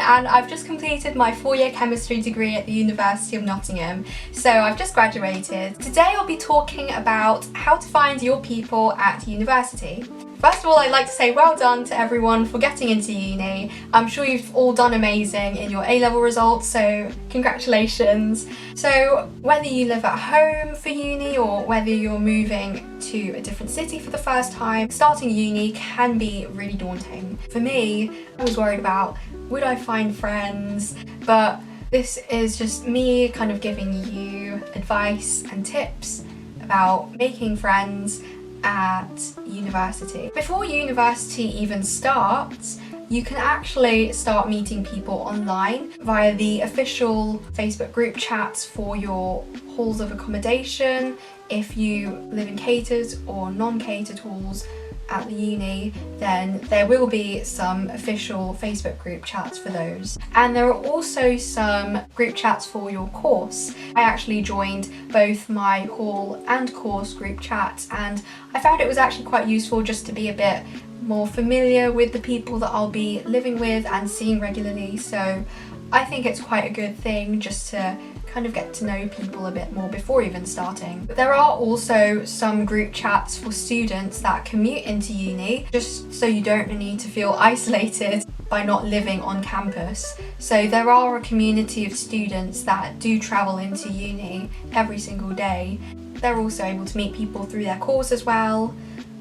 and I've just completed my 4-year chemistry degree at the University of Nottingham, so I've just graduated. Today I'll be talking about how to find your people at university. First of all, I'd like to say well done to everyone for getting into uni. I'm sure you've all done amazing in your A-level results, so congratulations. So whether you live at home for uni or whether you're moving to a different city for the first time, starting uni can be really daunting. For me, I was worried about would I find friends, but this is just me kind of giving you advice and tips about making friends at university. Before university even starts, you can actually start meeting people online via the official Facebook group chats for your halls of accommodation. If you live in catered or non-catered halls at the uni, then there will be some official Facebook group chats for those. And there are also some group chats for your course. I actually joined both my hall and course group chats, and I found it was actually quite useful just to be a bit more familiar with the people that I'll be living with and seeing regularly. So I think it's quite a good thing just to kind of get to know people a bit more before even starting. But there are also some group chats for students that commute into uni, just so you don't need to feel isolated by not living on campus. So there are a community of students that do travel into uni every single day. They're also able to meet people through their course as well.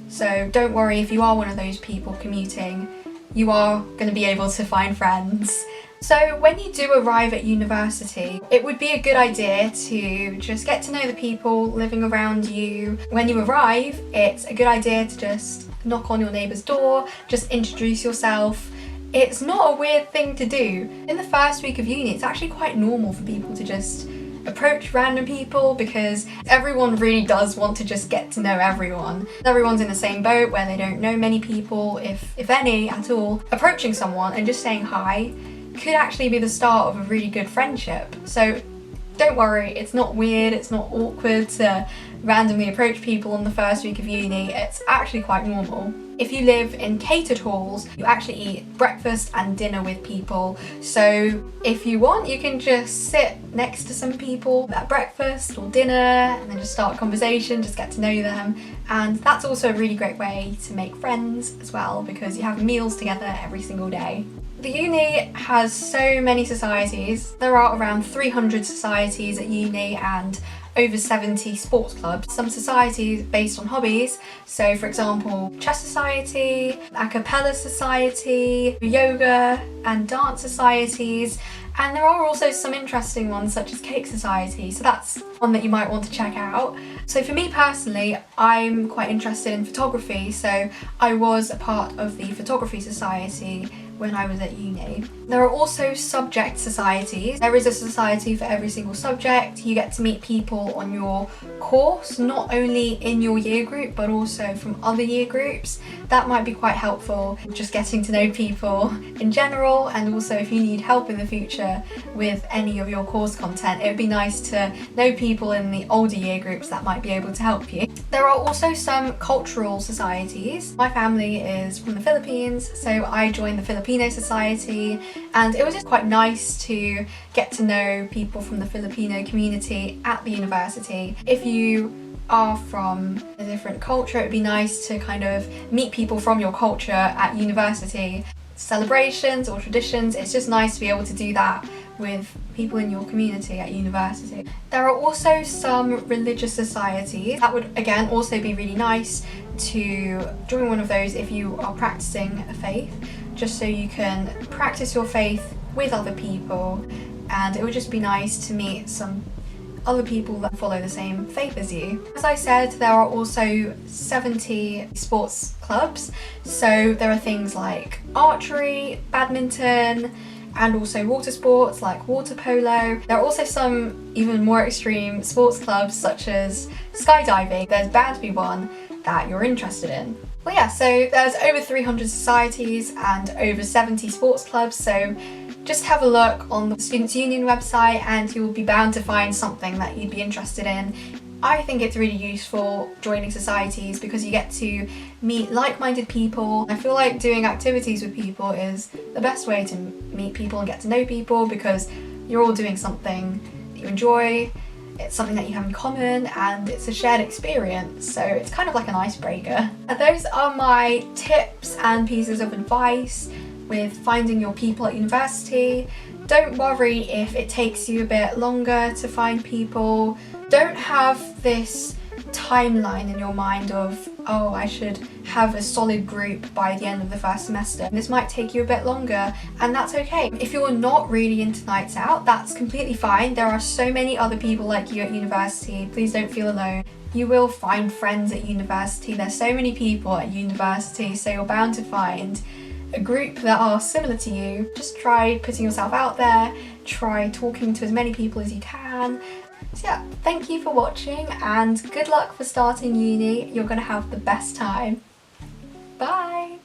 So don't worry if you are one of those people commuting, you are going to be able to find friends. So when you do arrive at university, it would be a good idea to just get to know the people living around you. When you arrive, it's a good idea to just knock on your neighbour's door, just introduce yourself. It's not a weird thing to do. In the first week of uni, it's actually quite normal for people to just approach random people because everyone really does want to just get to know everyone. Everyone's in the same boat where they don't know many people, if any at all. Approaching someone and just saying hi could actually be the start of a really good friendship. So don't worry, it's not weird, it's not awkward to randomly approach people on the first week of uni. It's actually quite normal. If you live in catered halls, you actually eat breakfast and dinner with people. So if you want, you can just sit next to some people at breakfast or dinner and then just start a conversation, just get to know them. And that's also a really great way to make friends as well, because you have meals together every single day. The uni has so many societies. There are around 300 societies at uni and over 70 sports clubs. Some societies based on hobbies, so for example chess society, a cappella society, yoga and dance societies, and there are also some interesting ones such as cake society, so that's one that you might want to check out. So for me personally, I'm quite interested in photography, so I was a part of the photography society when I was at uni. There are also subject societies. There is a society for every single subject. You get to meet people on your course, not only in your year group but also from other year groups. That might be quite helpful, just getting to know people in general, and also if you need help in the future with any of your course content, it would be nice to know people in the older year groups that might be able to help you. There are also some cultural societies. My family is from the Philippines, so I joined the Filipino Society, and it was just quite nice to get to know people from the Filipino community at the university. If you are from a different culture, it'd be nice to kind of meet people from your culture at university. Celebrations or traditions, it's just nice to be able to do that with people in your community at university. There are also some religious societies. That would again also be really nice to join one of those if you are practicing a faith, just so you can practice your faith with other people, and it would just be nice to meet some other people that follow the same faith as you. As I said, there are also 70 sports clubs, so there are things like archery, badminton, and also water sports like water polo. There are also some even more extreme sports clubs such as skydiving. There's bound to be one that you're interested in. Well yeah, so there's over 300 societies and over 70 sports clubs, so just have a look on the Students' Union website and you'll be bound to find something that you'd be interested in. I think it's really useful joining societies because you get to meet like-minded people. I feel like doing activities with people is the best way to meet people and get to know people because you're all doing something that you enjoy, it's something that you have in common, and it's a shared experience, so it's kind of like an icebreaker. And those are my tips and pieces of advice with finding your people at university. Don't worry if it takes you a bit longer to find people. Don't have this timeline in your mind of, oh, I should have a solid group by the end of the first semester. This might take you a bit longer, and that's okay. If you're not really into nights out, that's completely fine. There are so many other people like you at university. Please don't feel alone. You will find friends at university. There's so many people at university, so you're bound to find a group that are similar to you. Just try putting yourself out there, try talking to as many people as you can. So yeah, thank you for watching and good luck for starting uni. You're gonna have the best time. Bye!